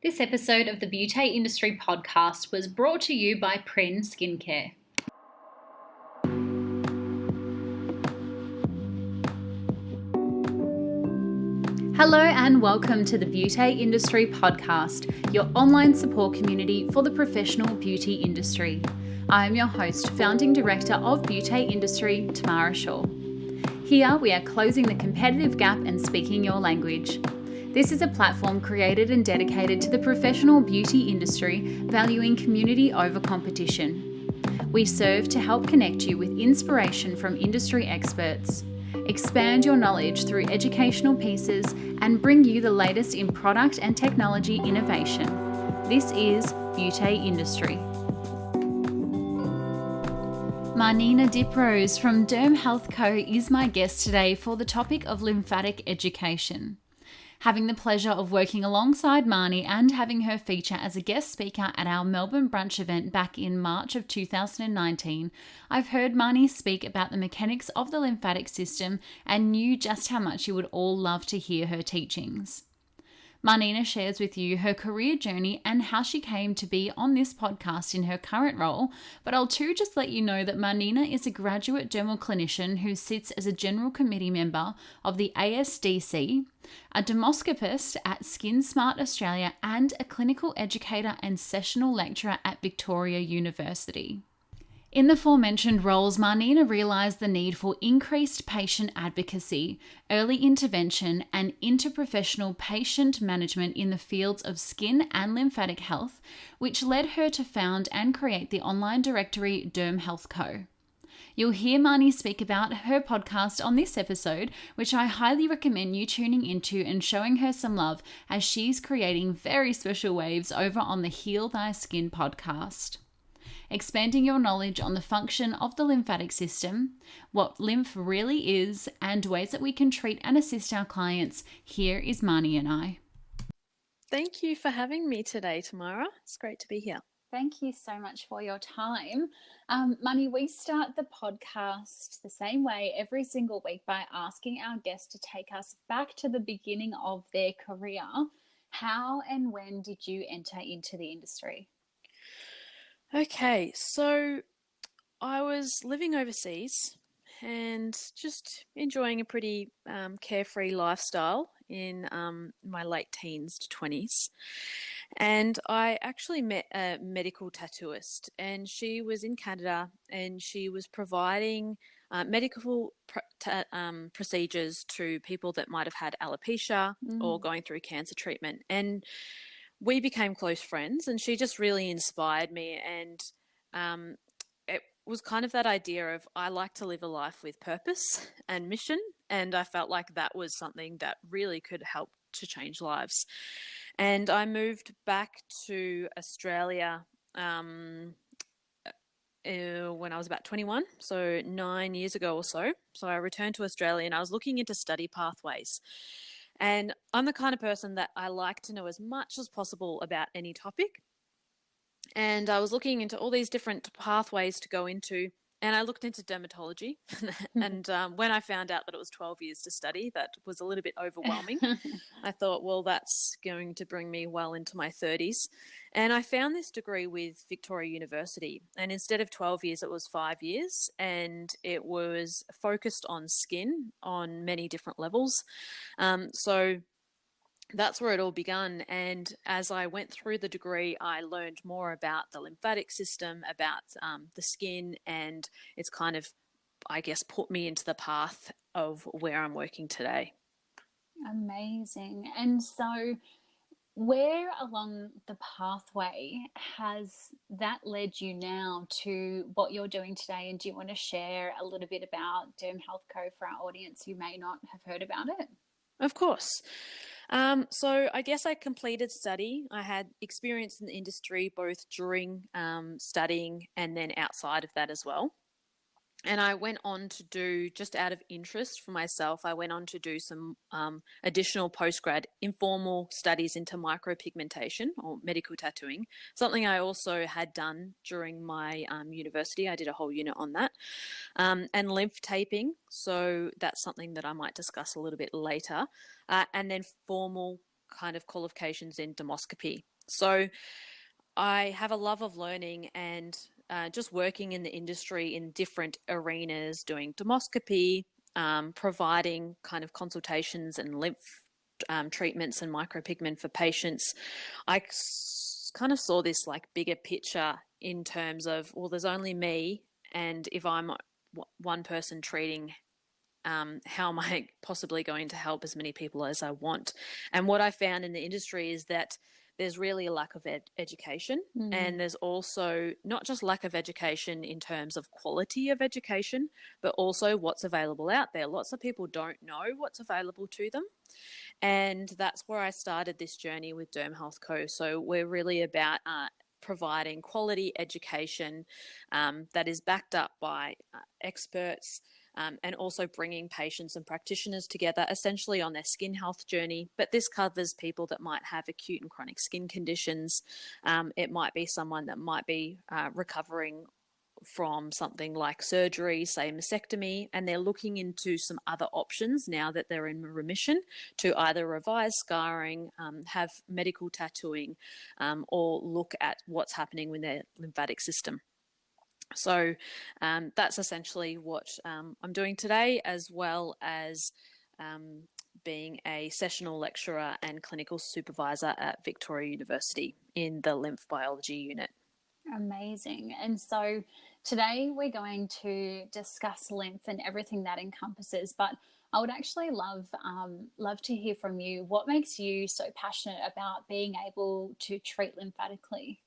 This episode of the Beauty Industry podcast was brought to you by Prin Skincare. Hello and welcome to the Beauty Industry podcast, your online support community for the professional beauty industry. I am your host, founding director of Beauty Industry, Tamara Shaw. Here we are closing the competitive gap and speaking your language. This is a platform created and dedicated to the professional beauty industry, valuing community over competition. We serve to help connect you with inspiration from industry experts, expand your knowledge through educational pieces, and bring you the latest in product and technology innovation. This is Beauty Industry. Marnina Diprose from DermHealth Co. is my guest today for the topic of lymphatic education. Having the pleasure of working alongside Marni and having her feature as a guest speaker at our Melbourne Brunch event back in March of 2019, I've heard Marni speak about the mechanics of the lymphatic system and knew just how much you would all love to hear her teachings. Marnina shares with you her career journey and how she came to be on this podcast in her current role, but I'll too just let you know that Marnina is a graduate dermal clinician who sits as a general committee member of the ASDC, a dermoscopist at Skin Smart Australia, and a clinical educator and sessional lecturer at Victoria University. In the aforementioned roles, Marnina realised the need for increased patient advocacy, early intervention, and interprofessional patient management in the fields of skin and lymphatic health, which led her to found and create the online directory DermHealth Co. You'll hear Marni speak about her podcast on this episode, which I highly recommend you tuning into and showing her some love as she's creating very special waves over on the Heal Thy Skin podcast. Expanding your knowledge on the function of the lymphatic system, what lymph really is, and ways that we can treat and assist our clients, here is Marni and I. Thank you for having me today, Tamara. It's great to be here. Thank you so much for your time. Marni, we start the podcast the same way every single week by asking our guests to take us back to the beginning of their career. How and when did you enter into the industry? Okay, so I was living overseas and just enjoying a pretty carefree lifestyle in my late teens to 20s. And I actually met a medical tattooist, and she was in Canada, and she was providing medical procedures to people that might have had alopecia or going through cancer treatment. And we became close friends, and she just really inspired me. And it was kind of that idea of, I like to live a life with purpose and mission, and I felt like that was something that really could help to change lives. And I moved back to Australia when I was about 21, so 9 years ago or so. So I returned to Australia, and I was looking into study pathways. And I'm the kind of person that I like to know as much as possible about any topic. And I was looking into all these different pathways to go into, and I looked into dermatology. And when I found out that it was 12 years to study, that was a little bit overwhelming. I thought, well, that's going to bring me well into my 30s. And I found this degree with Victoria University. And instead of 12 years, it was 5 years. And it was focused on skin on many different levels. So that's where it all began. And as I went through the degree, I learned more about the lymphatic system, about the skin, and it's kind of, I guess, put me into the path of where I'm working today. Amazing. And so where along the pathway has that led you now to what you're doing today? And do you want to share a little bit about DermHealth Co. for our audience who may not have heard about it? Of course. So I guess I completed study. I had experience in the industry both during studying and then outside of that as well. And I went on to do, just out of interest for myself, I went on to do some additional postgrad informal studies into micropigmentation or medical tattooing, something I also had done during my university. I did a whole unit on that. And lymph taping. So that's something that I might discuss a little bit later. And then formal kind of qualifications in dermoscopy. So I have a love of learning and just working in the industry in different arenas, doing dermoscopy, providing kind of consultations and lymph treatments and micropigment for patients. I kind of saw this like bigger picture in terms of, well, there's only me, and if I'm one person treating, how am I possibly going to help as many people as I want? And what I found in the industry is that there's really a lack of education, and there's also not just lack of education in terms of quality of education, but also what's available out there. Lots of people don't know what's available to them. And that's where I started this journey with DermHealth Co. So we're really about providing quality education that is backed up by experts, and also bringing patients and practitioners together essentially on their skin health journey. But this covers people that might have acute and chronic skin conditions. It might be someone that might be recovering from something like surgery, say mastectomy, and they're looking into some other options now that they're in remission to either revise scarring, have medical tattooing, or look at what's happening with their lymphatic system. So that's essentially what I'm doing today, as well as being a sessional lecturer and clinical supervisor at Victoria University in the lymph biology unit. Amazing. And so today we're going to discuss lymph and everything that encompasses, but I would actually love to hear from you. What makes you so passionate about being able to treat lymphatically?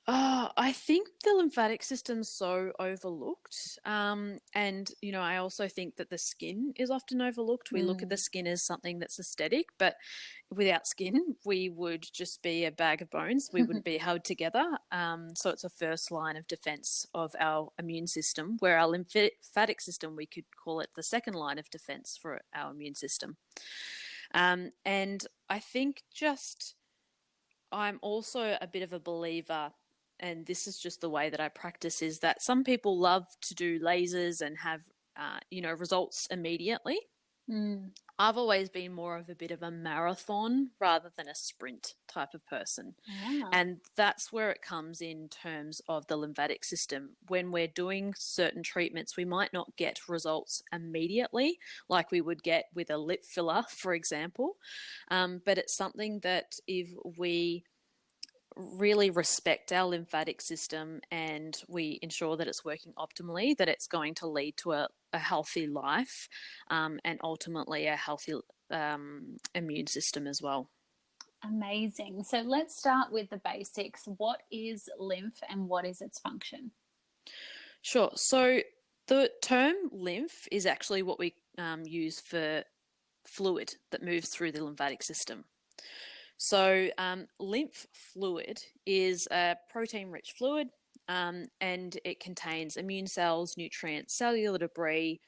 I think the lymphatic system's so overlooked. And, you know, I also think that the skin is often overlooked. We look at the skin as something that's aesthetic, but without skin, we would just be a bag of bones. We wouldn't be held together. So it's a first line of defense of our immune system, where our lymphatic system, we could call it the second line of defense for our immune system. And I think I'm also a bit of a believer, and this is just the way that I practice, is that some people love to do lasers and have, results immediately. I've always been more of a bit of a marathon rather than a sprint type of person. Yeah. And that's where it comes in terms of the lymphatic system. When we're doing certain treatments, we might not get results immediately, like we would get with a lip filler, for example. But it's something that if we really respect our lymphatic system and we ensure that it's working optimally, that it's going to lead to a healthy life, and ultimately a healthy immune system as well. Amazing. So let's start with the basics. What is lymph and what is its function? Sure. So the term lymph is actually what we use for fluid that moves through the lymphatic system. So lymph fluid is a protein-rich fluid, and it contains immune cells, nutrients, cellular debris.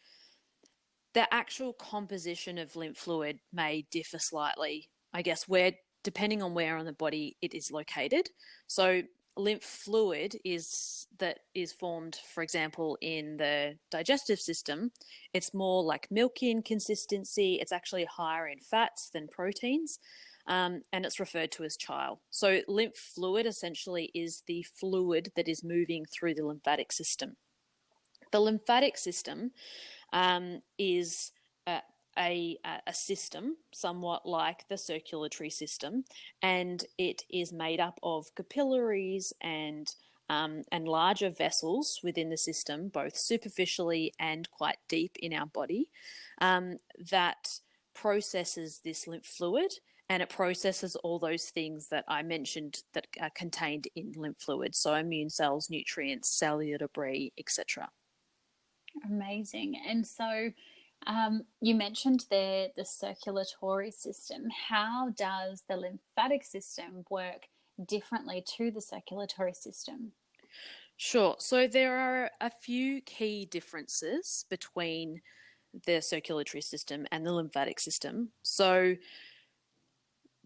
The actual composition of lymph fluid may differ slightly, I guess, depending on where on the body it is located. So lymph fluid is formed, for example, in the digestive system. It's more like milky in consistency. It's actually higher in fats than proteins. And it's referred to as chyle. So lymph fluid essentially is the fluid that is moving through the lymphatic system. The lymphatic system is a system somewhat like the circulatory system, and it is made up of capillaries and larger vessels within the system, both superficially and quite deep in our body, that processes this lymph fluid. And it processes all those things that I mentioned that are contained in lymph fluid. So immune cells, nutrients, cellular debris, etc. Amazing. And so you mentioned there the circulatory system. How does the lymphatic system work differently to the circulatory system? Sure. So there are a few key differences between the circulatory system and the lymphatic system. So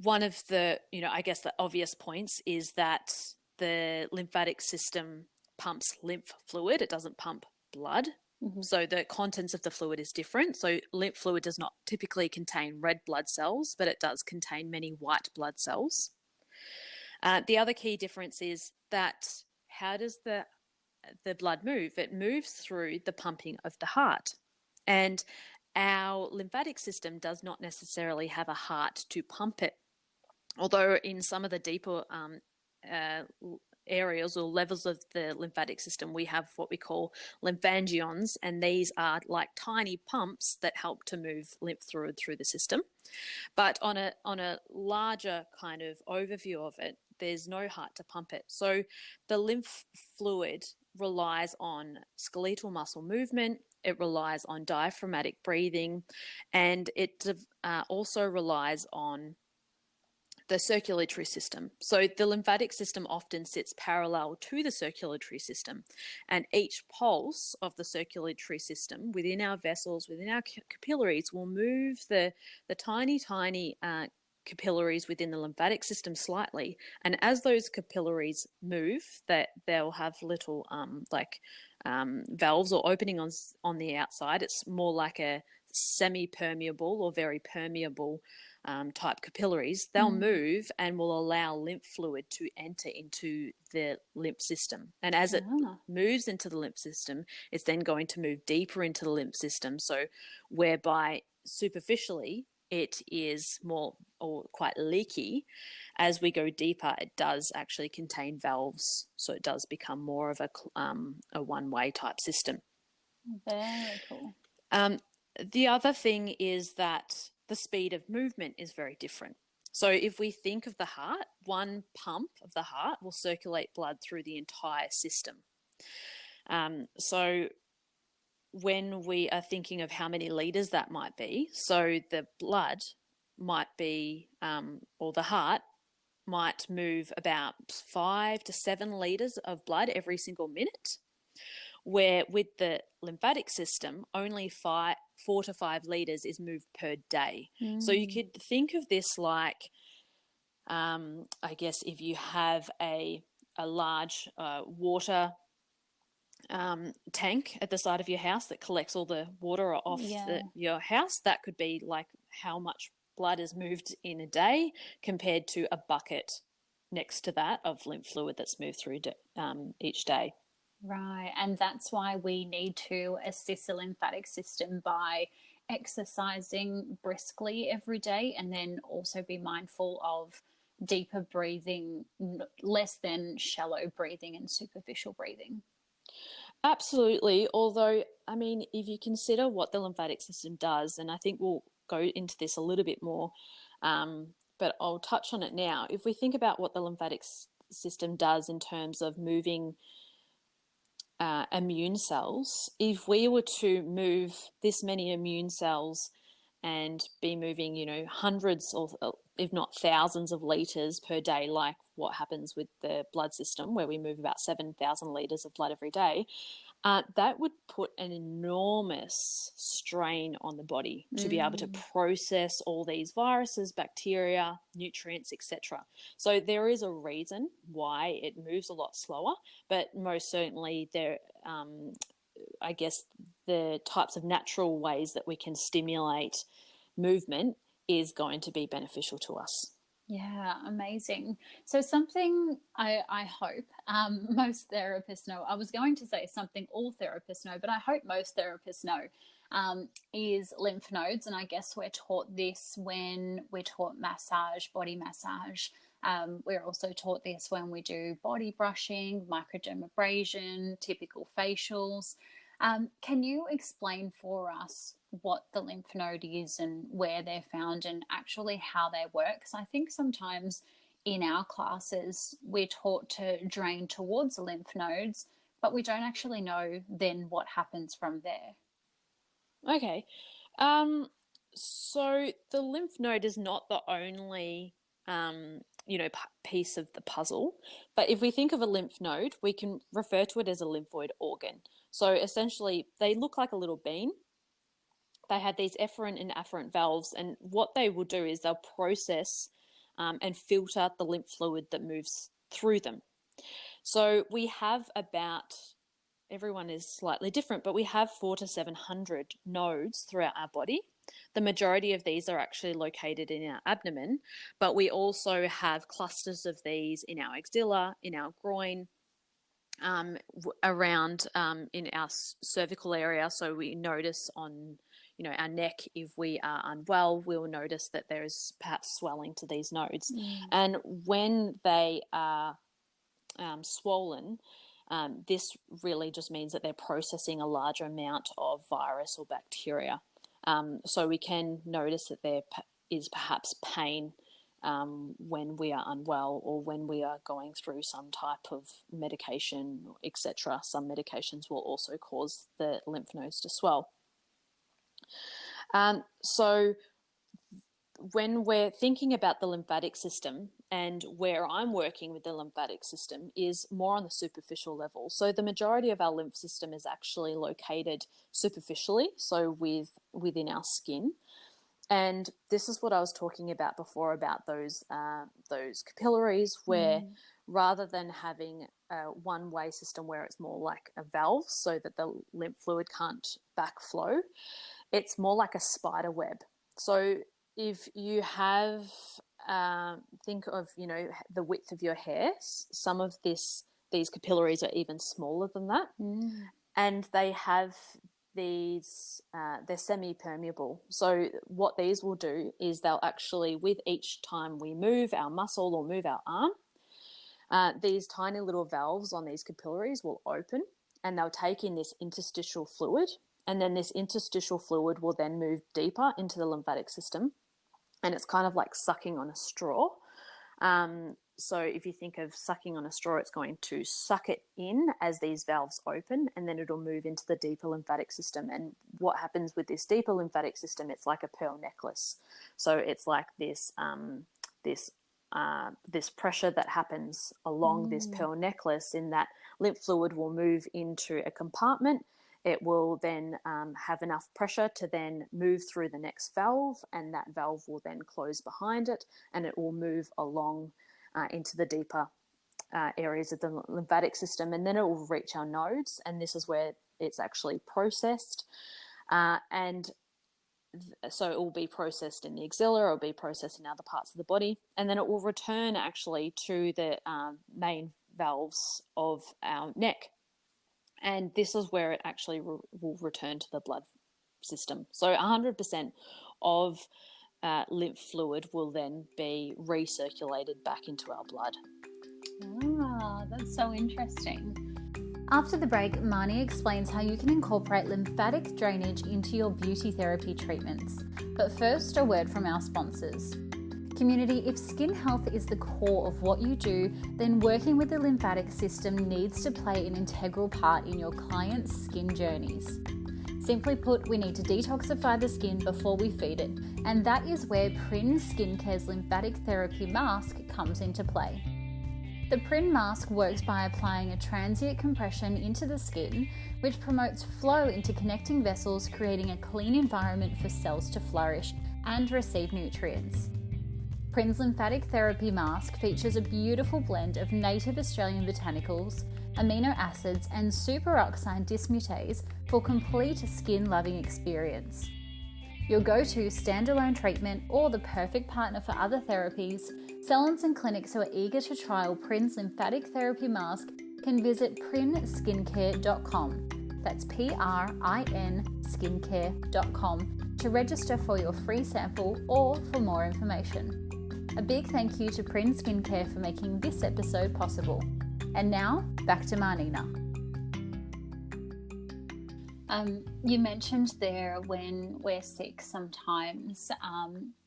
one of the, I guess the obvious points is that the lymphatic system pumps lymph fluid. It doesn't pump blood. Mhm. So the contents of the fluid is different. So lymph fluid does not typically contain red blood cells, but it does contain many white blood cells. The other key difference is that how does the blood move? It moves through the pumping of the heart. And our lymphatic system does not necessarily have a heart to pump it. Although in some of the deeper areas or levels of the lymphatic system, we have what we call lymphangions, and these are like tiny pumps that help to move lymph fluid through the system. But on a larger kind of overview of it, there's no heart to pump it. So the lymph fluid relies on skeletal muscle movement. It relies on diaphragmatic breathing, and it also relies on the circulatory system. So the lymphatic system often sits parallel to the circulatory system, and each pulse of the circulatory system within our vessels, within our capillaries, will move the tiny capillaries within the lymphatic system slightly. And as those capillaries move, that they'll have little valves or opening on the outside. It's more like a semi-permeable or very permeable type capillaries. They'll move and will allow lymph fluid to enter into the lymph system. And as it moves into the lymph system, it's then going to move deeper into the lymph system. So whereby superficially it is more or quite leaky, as we go deeper, it does actually contain valves. So it does become more of a one-way type system. Very cool. The other thing is that the speed of movement is very different. So if we think of the heart, one pump of the heart will circulate blood through the entire system. So when we are thinking of how many litres that might be, so the blood might be, or the heart might move about 5 to 7 litres of blood every single minute, where with the lymphatic system, only 4 to 5 litres is moved per day. So you could think of this like, I guess if you have a large water tank at the side of your house that collects all the water off your house, that could be like how much blood is moved in a day compared to a bucket next to that of lymph fluid that's moved through each day. Right, and that's why we need to assist the lymphatic system by exercising briskly every day, and then also be mindful of deeper breathing, less than shallow breathing and superficial breathing. Absolutely. Although, I mean, if you consider what the lymphatic system does, and I think we'll go into this a little bit more, but I'll touch on it now. If we think about what the lymphatic system does in terms of moving immune cells, if we were to move this many immune cells and be moving, hundreds or if not thousands of litres per day, like what happens with the blood system, where we move about 7,000 litres of blood every day, that would put an enormous strain on the body to be able to process all these viruses, bacteria, nutrients, etc. So there is a reason why it moves a lot slower, but most certainly I guess the types of natural ways that we can stimulate movement is going to be beneficial to us. Yeah, amazing. So something I hope most therapists know, I was going to say something all therapists know, but I hope most therapists know, is lymph nodes. And I guess we're taught this when we're taught massage, body massage. We're also taught this when we do body brushing, microdermabrasion, typical facials. Can you explain for us what the lymph node is and where they're found and actually how they work? Because I think sometimes in our classes we're taught to drain towards the lymph nodes, but we don't actually know then what happens from there. Okay. So the lymph node is not the only piece of the puzzle. But if we think of a lymph node, we can refer to it as a lymphoid organ. So essentially, they look like a little bean. They have these efferent and afferent valves, and what they will do is they'll process and filter the lymph fluid that moves through them. So we have about everyone is slightly different, but we have 400 to 700 nodes throughout our body. The majority of these are actually located in our abdomen, but we also have clusters of these in our axilla, in our groin, around in our cervical area. So we notice on, our neck, if we are unwell, we'll notice that there is perhaps swelling to these nodes. And when they are swollen, this really just means that they're processing a larger amount of virus or bacteria. So we can notice that there is perhaps pain when we are unwell or when we are going through some type of medication, etc. Some medications will also cause the lymph nodes to swell. So when we're thinking about the lymphatic system, and where I'm working with the lymphatic system is more on the superficial level. So the majority of our lymph system is actually located superficially, so within our skin. And this is what I was talking about before about those capillaries, where rather than having a one-way system where it's more like a valve so that the lymph fluid can't backflow, it's more like a spider web. So if you have, think of, the width of your hair, some of these capillaries are even smaller than that. And they have these, they're semi-permeable. So what these will do is they'll actually, with each time we move our muscle or move our arm, these tiny little valves on these capillaries will open and they'll take in this interstitial fluid. And then this interstitial fluid will then move deeper into the lymphatic system. And it's kind of like sucking on a straw. So if you think of sucking on a straw, it's going to suck it in as these valves open, and then it'll move into the deeper lymphatic system. And what happens with this deeper lymphatic system, it's like a pearl necklace. So it's like this this pressure that happens along this pearl necklace, in that lymph fluid will move into a compartment. It will then have enough pressure to then move through the next valve, and that valve will then close behind it, and it will move along into the deeper areas of the lymphatic system, and then it will reach our nodes, and this is where it's actually processed. So it will be processed in the axilla, or it will be processed in other parts of the body, and then it will return actually to the main valves of our neck. And this is where it actually will return to the blood system. So 100% of lymph fluid will then be recirculated back into our blood. Ah, that's so interesting. After the break, Marni explains how you can incorporate lymphatic drainage into your beauty therapy treatments. But first, a word from our sponsors. Community, if skin health is the core of what you do, then working with the lymphatic system needs to play an integral part in your clients' skin journeys. Simply put, we need to detoxify the skin before we feed it, and that is where Prin Skincare's lymphatic therapy mask comes into play. The Prin mask works by applying a transient compression into the skin, which promotes flow into connecting vessels, creating a clean environment for cells to flourish and receive nutrients. Prin's lymphatic therapy mask features a beautiful blend of native Australian botanicals, amino acids and superoxide dismutase for complete skin-loving experience. Your go-to standalone treatment or the perfect partner for other therapies, salons and clinics who are eager to trial Prin's lymphatic therapy mask can visit prinskincare.com. That's PRIN skincare.com to register for your free sample or for more information. A big thank you to Prin Skincare for making this episode possible. And now, back to Marnina. You mentioned there, when we're sick, sometimes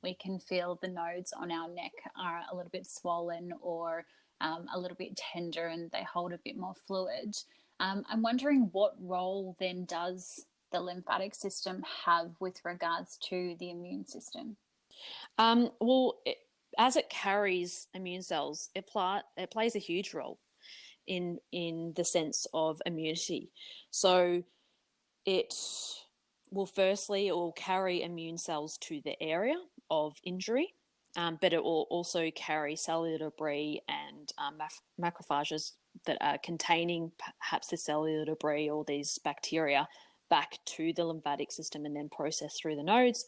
we can feel the nodes on our neck are a little bit swollen or a little bit tender, and they hold a bit more fluid. I'm wondering, what role then does the lymphatic system have with regards to the immune system? As it carries immune cells, it plays a huge role in the sense of immunity. So it will carry immune cells to the area of injury, but it will also carry cellular debris and macrophages that are containing perhaps the cellular debris or these bacteria back to the lymphatic system and then processed through the nodes.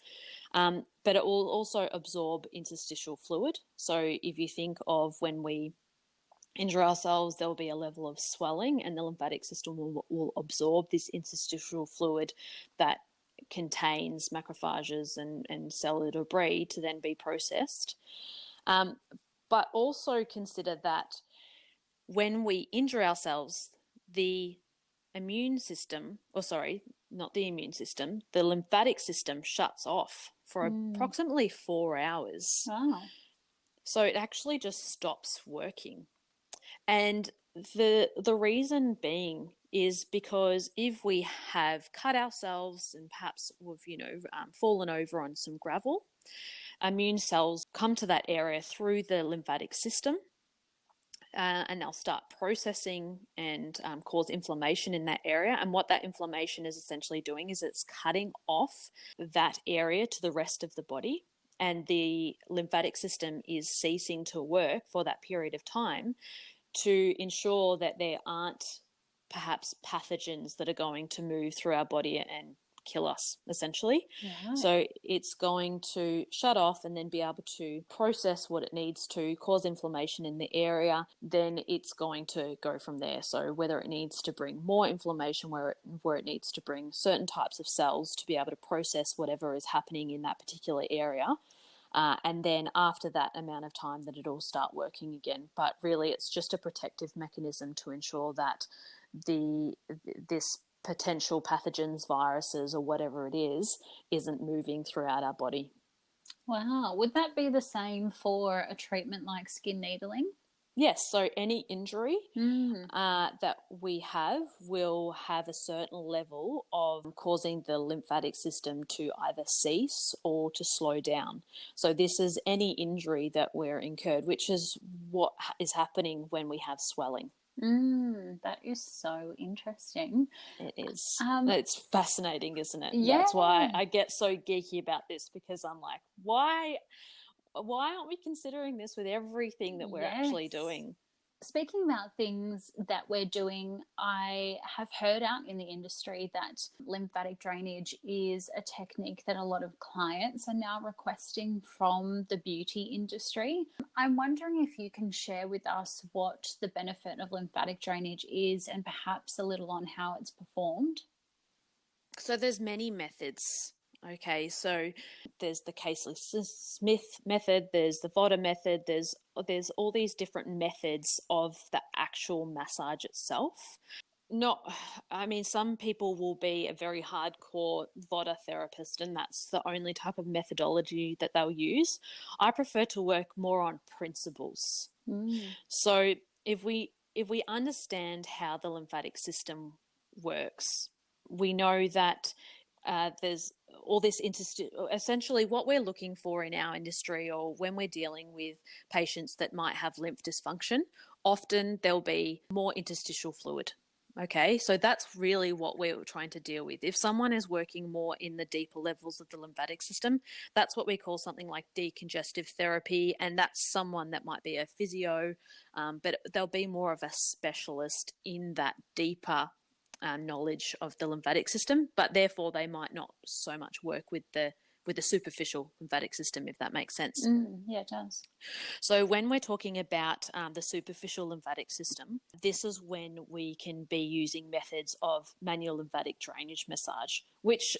But it will also absorb interstitial fluid. So if you think of when we injure ourselves, there will be a level of swelling, and the lymphatic system will absorb this interstitial fluid that contains macrophages and cellular debris to then be processed. But also consider that when we injure ourselves, the immune system, not the immune system, the lymphatic system shuts off for approximately 4 hours. Wow. So it actually just stops working. And the reason being is because if we have cut ourselves and perhaps we've, fallen over on some gravel, immune cells come to that area through the lymphatic system, and they'll start processing and cause inflammation in that area. And what that inflammation is essentially doing is it's cutting off that area to the rest of the body, and the lymphatic system is ceasing to work for that period of time to ensure that there aren't perhaps pathogens that are going to move through our body and kill us, essentially. Right. So it's going to shut off and then be able to process what it needs to, cause inflammation in the area, then it's going to go from there. So whether it needs to bring more inflammation, where it needs to bring certain types of cells to be able to process whatever is happening in that particular area. And then after that amount of time, that it'll start working again. But really, it's just a protective mechanism to ensure that this potential pathogens, viruses, or whatever it is, isn't moving throughout our body. Wow. Would that be the same for a treatment like skin needling? Yes, so any injury that we have will have a certain level of causing the lymphatic system to either cease or to slow down. So this is any injury that we're incurred, which is what is happening when we have swelling. That is so interesting. It is. It's fascinating, isn't it? Yeah. That's why I get so geeky about this, because I'm like, why aren't we considering this with everything that we're actually doing? Speaking about things that we're doing, I have heard out in the industry that lymphatic drainage is a technique that a lot of clients are now requesting from the beauty industry. I'm wondering if you can share with us what the benefit of lymphatic drainage is and perhaps a little on how it's performed. So there's many methods. Okay, so there's the Casely-Smith method, there's the Vada method, there's all these different methods of the actual massage itself. Some people will be a very hardcore Vada therapist, and that's the only type of methodology that they'll use. I prefer to work more on principles. So if we understand how the lymphatic system works, we know that there's all this essentially what we're looking for in our industry, or when we're dealing with patients that might have lymph dysfunction, often there'll be more interstitial fluid. Okay, so that's really what we're trying to deal with. If someone is working more in the deeper levels of the lymphatic system, that's what we call something like decongestive therapy, and that's someone that might be a physio, but they'll be more of a specialist in that deeper knowledge of the lymphatic system, but therefore they might not so much work with the superficial lymphatic system, if that makes sense. Yeah, it does. So when we're talking about the superficial lymphatic system, this is when we can be using methods of manual lymphatic drainage massage, which,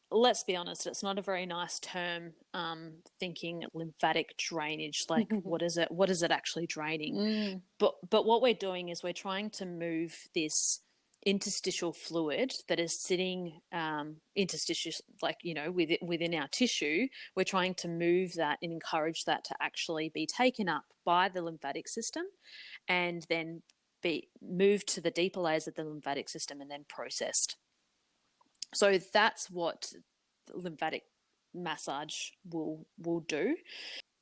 let's be honest, it's not a very nice term, thinking lymphatic drainage, like what is it actually draining? But what we're doing is we're trying to move this interstitial fluid that is sitting within our tissue. We're trying to move that and encourage that to actually be taken up by the lymphatic system and then be moved to the deeper layers of the lymphatic system and then processed. So that's what lymphatic massage will do.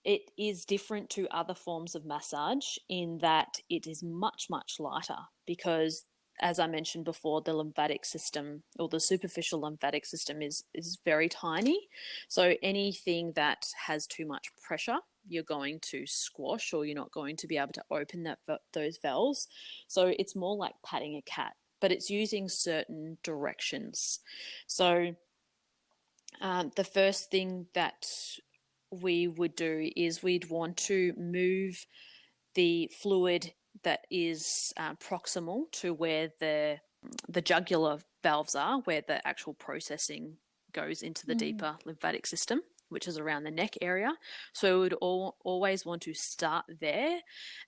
It is different to other forms of massage in that it is much, much lighter, because as I mentioned before, the lymphatic system, or the superficial lymphatic system, is very tiny. So anything that has too much pressure you're going to squash, or you're not going to be able to open those valves. So it's more like patting a cat, but it's using certain directions. So the first thing that we would do is we'd want to move the fluid that is proximal to where the jugular valves are, where the actual processing goes into the deeper lymphatic system, which is around the neck area. So we would always want to start there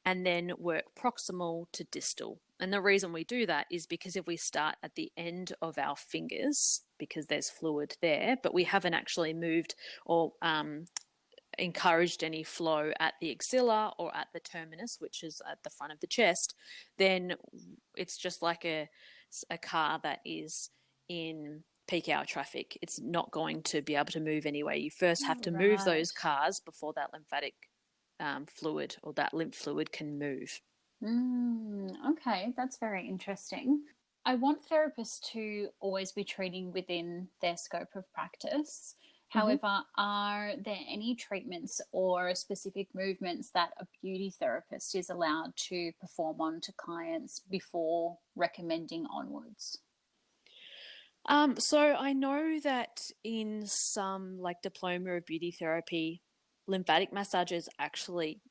and then work proximal to distal. And the reason we do that is because if we start at the end of our fingers, because there's fluid there, but we haven't actually moved or encouraged any flow at the axilla or at the terminus, which is at the front of the chest, then it's just like a car that is in peak hour traffic. It's not going to be able to move anyway. You first have to move those cars before that lymphatic fluid or that lymph fluid can move. Okay, that's very interesting. I want therapists to always be treating within their scope of practice. However, are there any treatments or specific movements that a beauty therapist is allowed to perform on to clients before recommending onwards? So I know that in some like diploma of beauty therapy, lymphatic massage is actually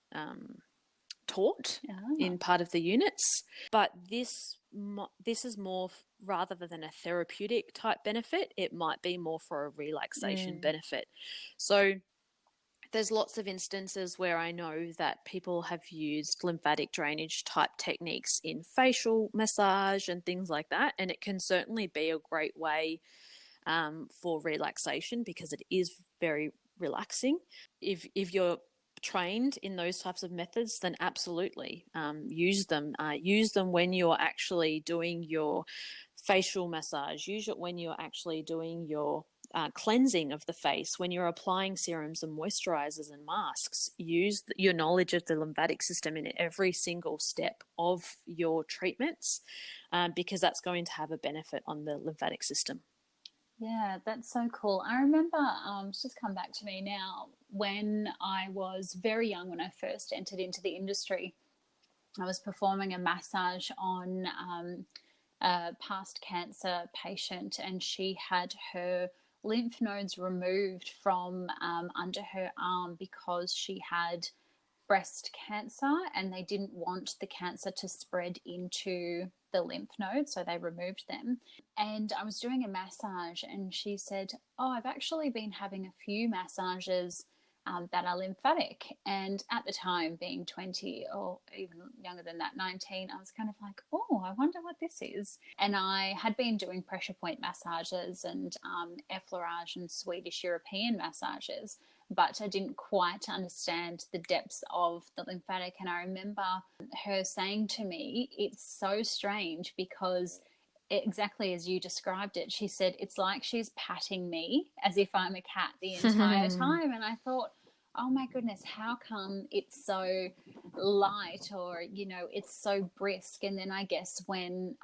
taught in part of the units, but this is more, rather than a therapeutic type benefit, it might be more for a relaxation benefit. So there's lots of instances where I know that people have used lymphatic drainage type techniques in facial massage and things like that, and it can certainly be a great way for relaxation because it is very relaxing. If you're trained in those types of methods, then absolutely use them. Use them when you're actually doing your facial massage. Use it when you're actually doing your cleansing of the face, when you're applying serums and moisturizers and masks. Use your knowledge of the lymphatic system in every single step of your treatments because that's going to have a benefit on the lymphatic system. Yeah, that's so cool. I remember, it's just come back to me now, when I was very young, when I first entered into the industry, I was performing a massage on a past cancer patient, and she had her lymph nodes removed from under her arm because she had breast cancer and they didn't want the cancer to spread into the lymph nodes, so they removed them. And I was doing a massage and she said, oh, I've actually been having a few massages that are lymphatic. And at the time, being 20 or even younger than that, 19, I was kind of like, oh, I wonder what this is. And I had been doing pressure point massages and effleurage and Swedish European massages, but I didn't quite understand the depths of the lymphatic. And I remember her saying to me, it's so strange because exactly as you described it, she said, it's like she's patting me as if I'm a cat the entire time. And I thought, oh my goodness, how come it's so light, or, you know, it's so brisk? And then I guess when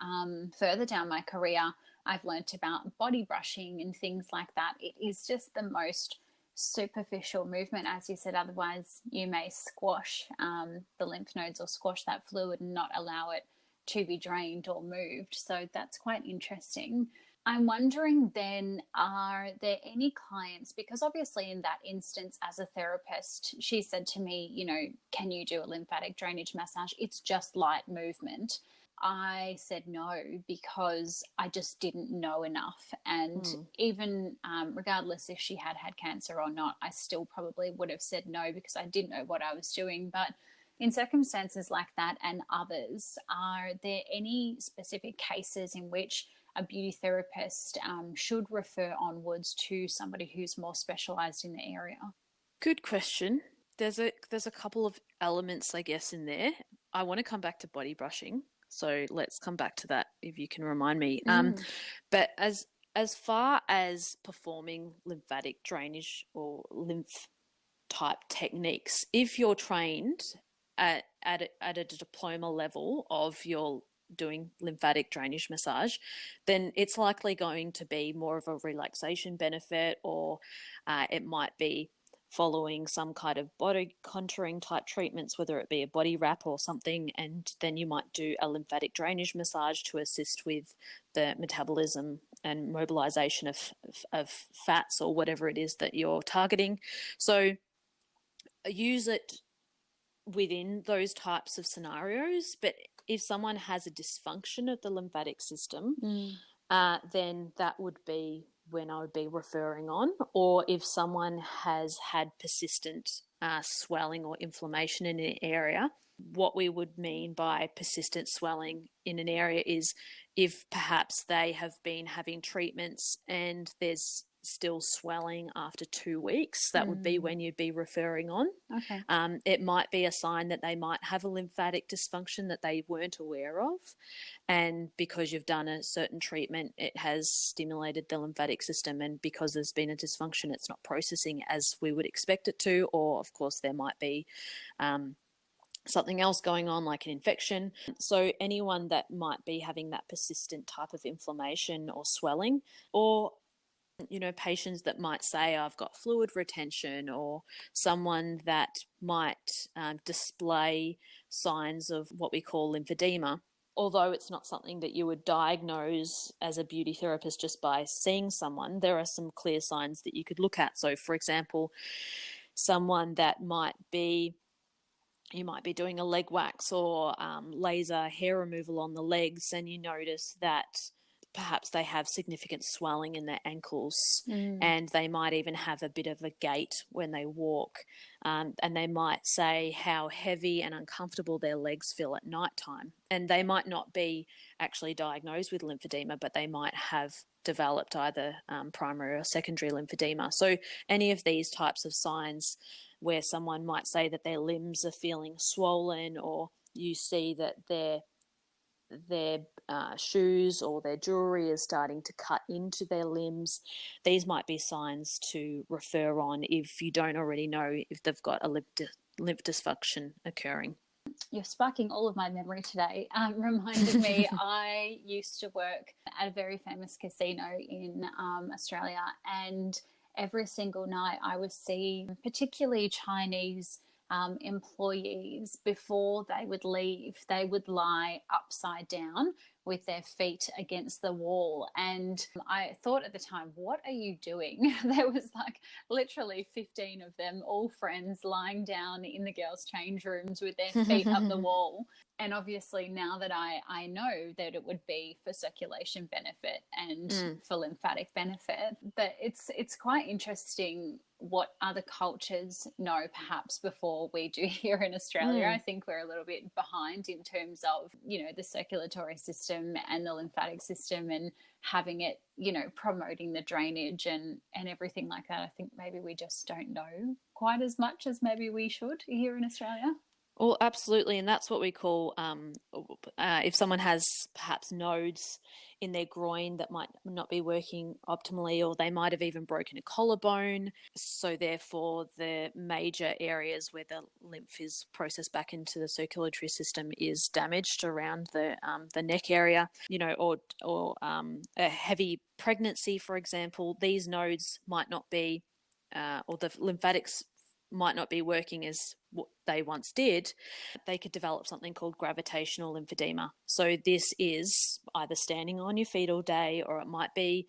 further down my career, I've learnt about body brushing and things like that. It is just the most superficial movement, as you said. Otherwise you may squash the lymph nodes or squash that fluid and not allow it to be drained or moved. So that's quite interesting. I'm wondering then, are there any clients, because obviously in that instance as a therapist, she said to me, you know, can you do a lymphatic drainage massage? It's just light movement. I said no because I just didn't know enough. And even regardless if she had had cancer or not, I still probably would have said no because I didn't know what I was doing. But in circumstances like that and others, are there any specific cases in which a beauty therapist should refer onwards to somebody who's more specialised in the area? Good question. There's a couple of elements, I guess, in there. I want to come back to body brushing, so let's come back to that if you can remind me. But as far as performing lymphatic drainage or lymph type techniques, if you're trained at a diploma level of your doing lymphatic drainage massage, then it's likely going to be more of a relaxation benefit, or it might be following some kind of body contouring type treatments, whether it be a body wrap or something, and then you might do a lymphatic drainage massage to assist with the metabolism and mobilization of fats or whatever it is that you're targeting. So use it within those types of scenarios. But if someone has a dysfunction of the lymphatic system, then that would be when I would be referring on. Or if someone has had persistent swelling or inflammation in an area, what we would mean by persistent swelling in an area is if perhaps they have been having treatments and there's still swelling after 2 weeks, that would be when you'd be referring on. Okay. It might be a sign that they might have a lymphatic dysfunction that they weren't aware of. And because you've done a certain treatment, it has stimulated the lymphatic system. And because there's been a dysfunction, it's not processing as we would expect it to. Or, of course, there might be something else going on, like an infection. So anyone that might be having that persistent type of inflammation or swelling, or patients that might say, I've got fluid retention, or someone that might display signs of what we call lymphedema. Although it's not something that you would diagnose as a beauty therapist just by seeing someone, there are some clear signs that you could look at. So, for example, someone that you might be doing a leg wax or laser hair removal on the legs, and you notice that perhaps they have significant swelling in their ankles, and they might even have a bit of a gait when they walk, and they might say how heavy and uncomfortable their legs feel at night time. And they might not be actually diagnosed with lymphedema, but they might have developed either primary or secondary lymphedema. So any of these types of signs where someone might say that their limbs are feeling swollen, or you see that their shoes or their jewelry is starting to cut into their limbs, these might be signs to refer on if you don't already know if they've got a lymph dysfunction occurring. You're sparking all of my memory today. Reminded me, I used to work at a very famous casino in Australia, and every single night I was seeing particularly Chinese employees, before they would leave, they would lie upside down with their feet against the wall. And I thought at the time, what are you doing? There was like literally 15 of them, all friends, lying down in the girls' change rooms with their feet up the wall. And obviously now that I know that it would be for circulation benefit and for lymphatic benefit, but it's quite interesting what other cultures know perhaps before we do here in Australia. I think we're a little bit behind in terms of, the circulatory system and the lymphatic system, and having it, promoting the drainage and everything like that. I think maybe we just don't know quite as much as maybe we should here in Australia. Well, absolutely. And that's what we call, if someone has perhaps nodes in their groin that might not be working optimally, or they might have even broken a collarbone. So therefore, the major areas where the lymph is processed back into the circulatory system is damaged around the neck area, or a heavy pregnancy, for example. These nodes might not be, or the lymphatics might not be working as what they once did. They could develop something called gravitational lymphedema. So this is either standing on your feet all day, or it might be,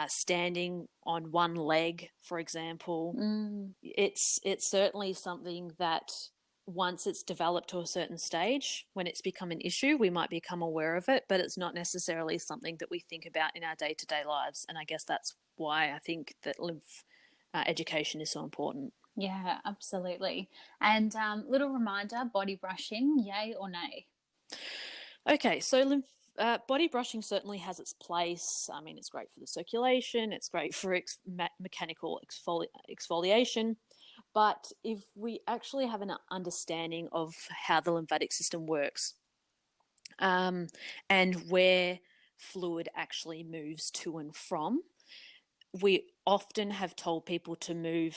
standing on one leg, for example. It's certainly something that once it's developed to a certain stage, when it's become an issue, we might become aware of it, but it's not necessarily something that we think about in our day-to-day lives. And I guess that's why I think that lymph education is so important. Yeah, absolutely. And little reminder, body brushing, yay or nay? Okay, so body brushing certainly has its place. I mean, it's great for the circulation, it's great for mechanical exfoliation. But if we actually have an understanding of how the lymphatic system works, and where fluid actually moves to and from, we often have told people to move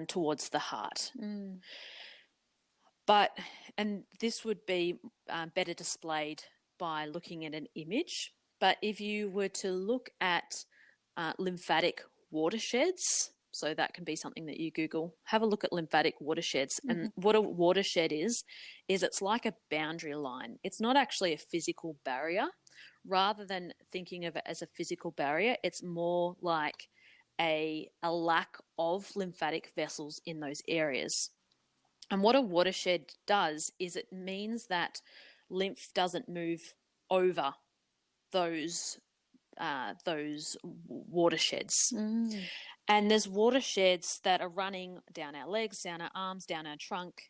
towards the heart. And this would be better displayed by looking at an image. But if you were to look at lymphatic watersheds, So that can be something that you Google. Have a look at lymphatic watersheds. And what a watershed is it's like a boundary line. It's not actually a physical barrier. Rather than thinking of it as a physical barrier, it's more like a lack of lymphatic vessels in those areas. And what a watershed does is it means that lymph doesn't move over those watersheds. And there's watersheds that are running down our legs, down our arms, down our trunk,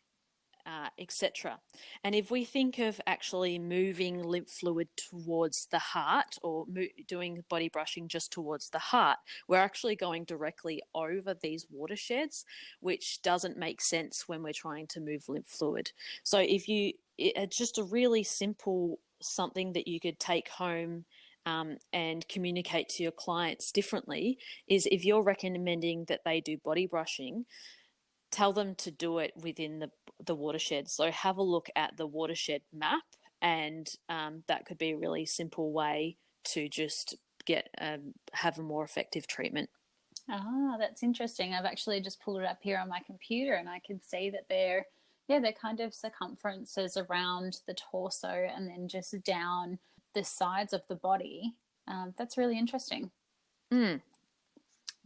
etc. And if we think of actually moving lymph fluid towards the heart or doing body brushing just towards the heart, we're actually going directly over these watersheds, which doesn't make sense when we're trying to move lymph fluid. So it's just a really simple something that you could take home and communicate to your clients differently is if you're recommending that they do body brushing, tell them to do it within the watershed. So have a look at the watershed map, and that could be a really simple way to just have a more effective treatment. Ah, that's interesting. I've actually just pulled it up here on my computer, and I can see that they're kind of circumferences around the torso and then just down the sides of the body. That's really interesting.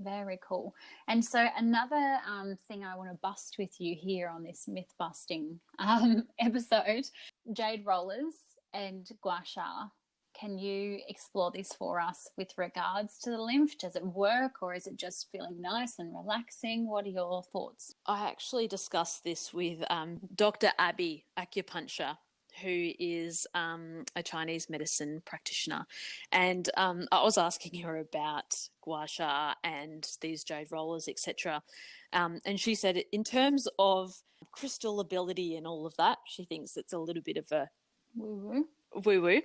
Very cool. And so another thing I want to bust with you here on this myth busting episode, jade rollers and gua sha. Can you explore this for us with regards to the lymph? Does it work, or is it just feeling nice and relaxing? What are your thoughts? I actually discussed this with Dr. Abby Acupuncture, who is a Chinese medicine practitioner. And I was asking her about gua sha and these jade rollers, etc. And she said in terms of crystal ability and all of that, she thinks it's a little bit of a woo-woo.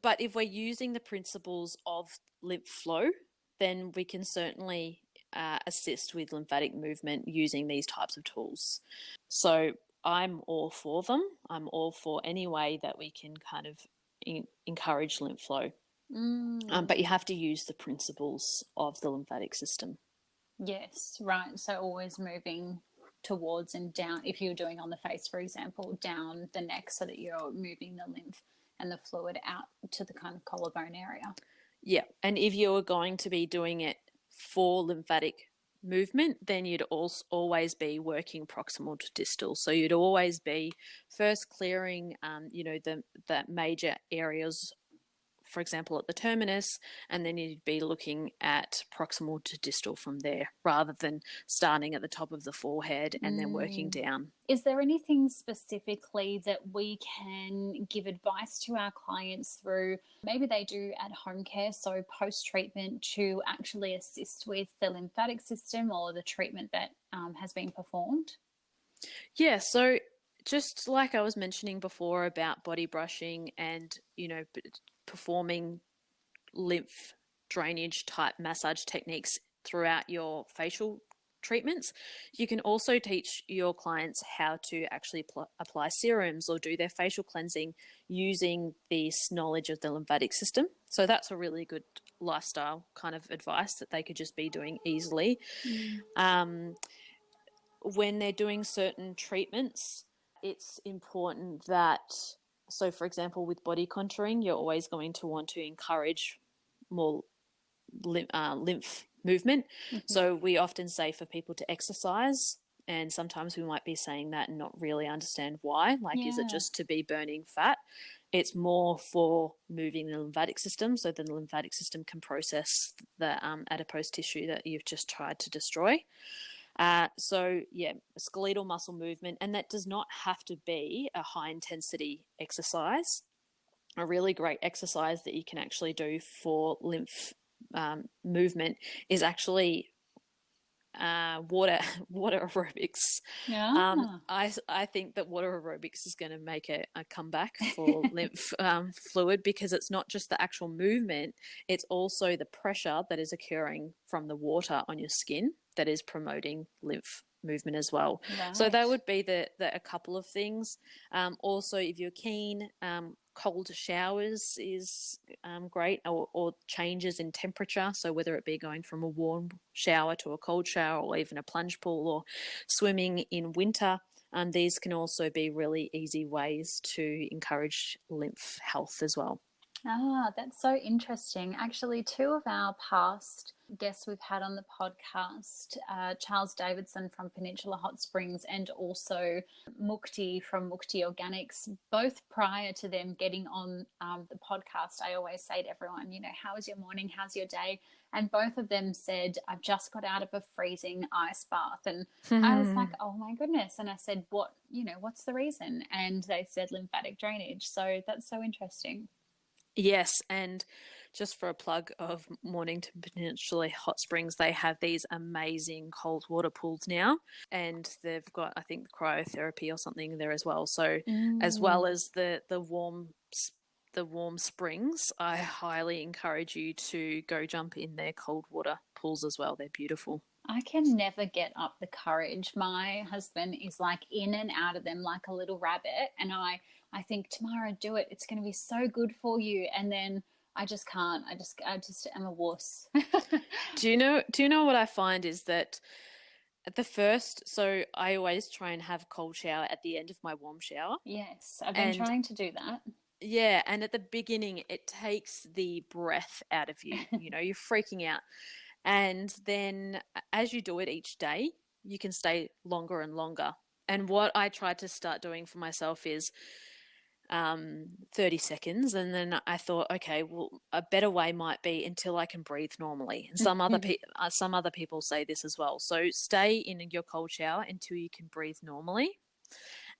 But if we're using the principles of lymph flow, then we can certainly assist with lymphatic movement using these types of tools. So I'm all for them. I'm all for any way that we can kind of encourage lymph flow. But you have to use the principles of the lymphatic system. Yes, right. So always moving towards and down, if you're doing on the face, for example, down the neck so that you're moving the lymph and the fluid out to the kind of collarbone area. Yeah, and if you're going to be doing it for lymphatic movement, then you'd also always be working proximal to distal. So you'd always be first clearing, the major areas, for example, at the terminus, and then you'd be looking at proximal to distal from there, rather than starting at the top of the forehead and then working down. Is there anything specifically that we can give advice to our clients through, maybe they do at home care, so post-treatment, to actually assist with the lymphatic system or the treatment that has been performed? Yeah, so just like I was mentioning before about body brushing and, performing lymph drainage type massage techniques throughout your facial treatments, you can also teach your clients how to actually apply serums or do their facial cleansing using this knowledge of the lymphatic system. So that's a really good lifestyle kind of advice that they could just be doing easily. When they're doing certain treatments, it's important that, so for example, with body contouring, you're always going to want to encourage more lymph movement. So we often say for people to exercise, and sometimes we might be saying that and not really understand why. Is it just to be burning fat? It's more for moving the lymphatic system, so the lymphatic system can process the adipose tissue that you've just tried to destroy. Skeletal muscle movement, and that does not have to be a high intensity exercise. A really great exercise that you can actually do for lymph movement is actually water aerobics. I think that water aerobics is going to make a comeback for lymph fluid, because it's not just the actual movement, it's also the pressure that is occurring from the water on your skin that is promoting lymph movement as well. Right. So that would be a couple of things. Also, if you're keen, cold showers is great, or changes in temperature. So whether it be going from a warm shower to a cold shower, or even a plunge pool, or swimming in winter, these can also be really easy ways to encourage lymph health as well. Ah, that's so interesting. Actually, two of our past guests we've had on the podcast, Charles Davidson from Peninsula Hot Springs and also Mukti from Mukti Organics, both prior to them getting on the podcast, I always say to everyone, how was your morning? How's your day? And both of them said, I've just got out of a freezing ice bath. And I was like, oh my goodness. And I said, what's the reason? And they said lymphatic drainage. So that's so interesting. Yes, and just for a plug of Mornington Peninsula Hot Springs, they have these amazing cold water pools now, and they've got, I think, cryotherapy or something there as well. So as well as the warm springs, I highly encourage you to go jump in their cold water pools as well. They're beautiful. I can never get up the courage. My husband is like in and out of them like a little rabbit, and I think, tomorrow, do it. It's going to be so good for you. And then I just can't. I just am a wuss. Do you know what I find is that at the first, so I always try and have a cold shower at the end of my warm shower. Yes, I've been trying to do that. Yeah, and at the beginning, it takes the breath out of you. You're freaking out. And then as you do it each day, you can stay longer and longer. And what I tried to start doing for myself is 30 seconds, and then I thought, okay, well, a better way might be until I can breathe normally. And some other people say this as well. So stay in your cold shower until you can breathe normally,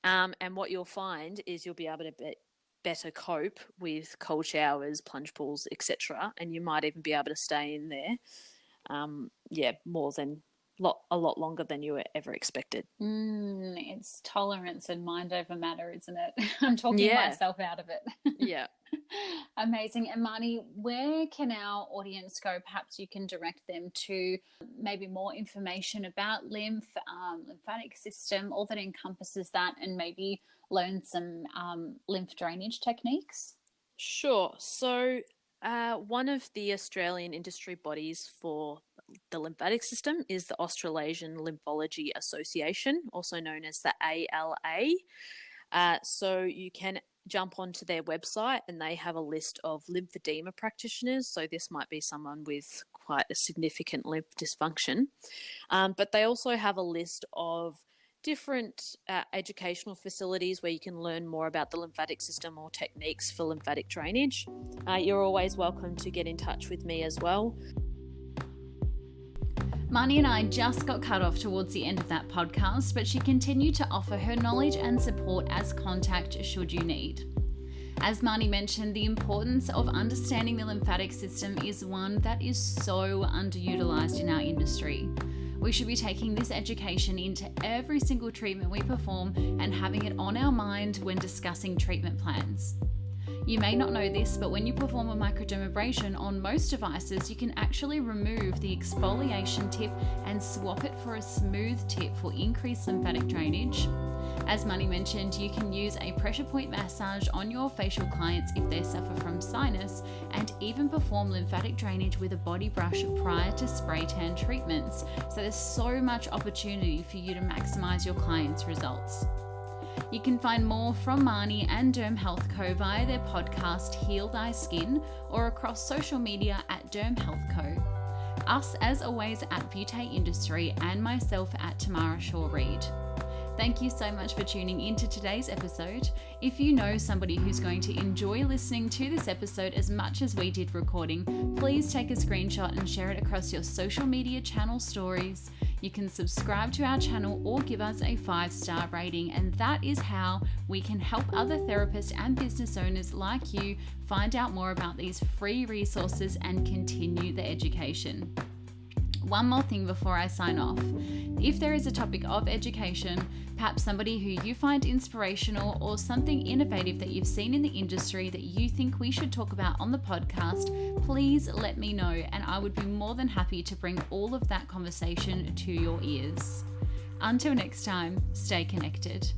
and what you'll find is you'll be able to better cope with cold showers, plunge pools, etc. And you might even be able to stay in there, more than a lot longer than you ever expected. It's tolerance and mind over matter, isn't it? I'm talking myself out of it. Yeah. Amazing. And Marni, where can our audience go? Perhaps you can direct them to maybe more information about lymph, lymphatic system, all that encompasses that, and maybe learn some lymph drainage techniques. Sure. So one of the Australian industry bodies for the lymphatic system is the Australasian Lymphology Association, also known as the ALA. So you can jump onto their website, and they have a list of lymphedema practitioners. So this might be someone with quite a significant lymph dysfunction. But they also have a list of different educational facilities where you can learn more about the lymphatic system or techniques for lymphatic drainage. You're always welcome to get in touch with me as well. Marni and I just got cut off towards the end of that podcast, but she continued to offer her knowledge and support as contact should you need. As Marni mentioned, the importance of understanding the lymphatic system is one that is so underutilized in our industry. We should be taking this education into every single treatment we perform and having it on our mind when discussing treatment plans. You may not know this, but when you perform a microdermabrasion on most devices, you can actually remove the exfoliation tip and swap it for a smooth tip for increased lymphatic drainage. As Marni mentioned, you can use a pressure point massage on your facial clients if they suffer from sinus, and even perform lymphatic drainage with a body brush prior to spray tan treatments. So there's so much opportunity for you to maximize your clients' results. You can find more from Marni and DermHealth Co via their podcast Heal Thy Skin, or across social media at DermHealth Co. Us, as always, at Beauté Industry, and myself at Tamara Shaw Reid. Thank you so much for tuning into today's episode. If you know somebody who's going to enjoy listening to this episode as much as we did recording, please take a screenshot and share it across your social media channel stories. You can subscribe to our channel or give us a 5-star rating, and that is how we can help other therapists and business owners like you find out more about these free resources and continue the education. One more thing before I sign off. If there is a topic of education, perhaps somebody who you find inspirational or something innovative that you've seen in the industry that you think we should talk about on the podcast, please let me know, and I would be more than happy to bring all of that conversation to your ears. Until next time, stay connected.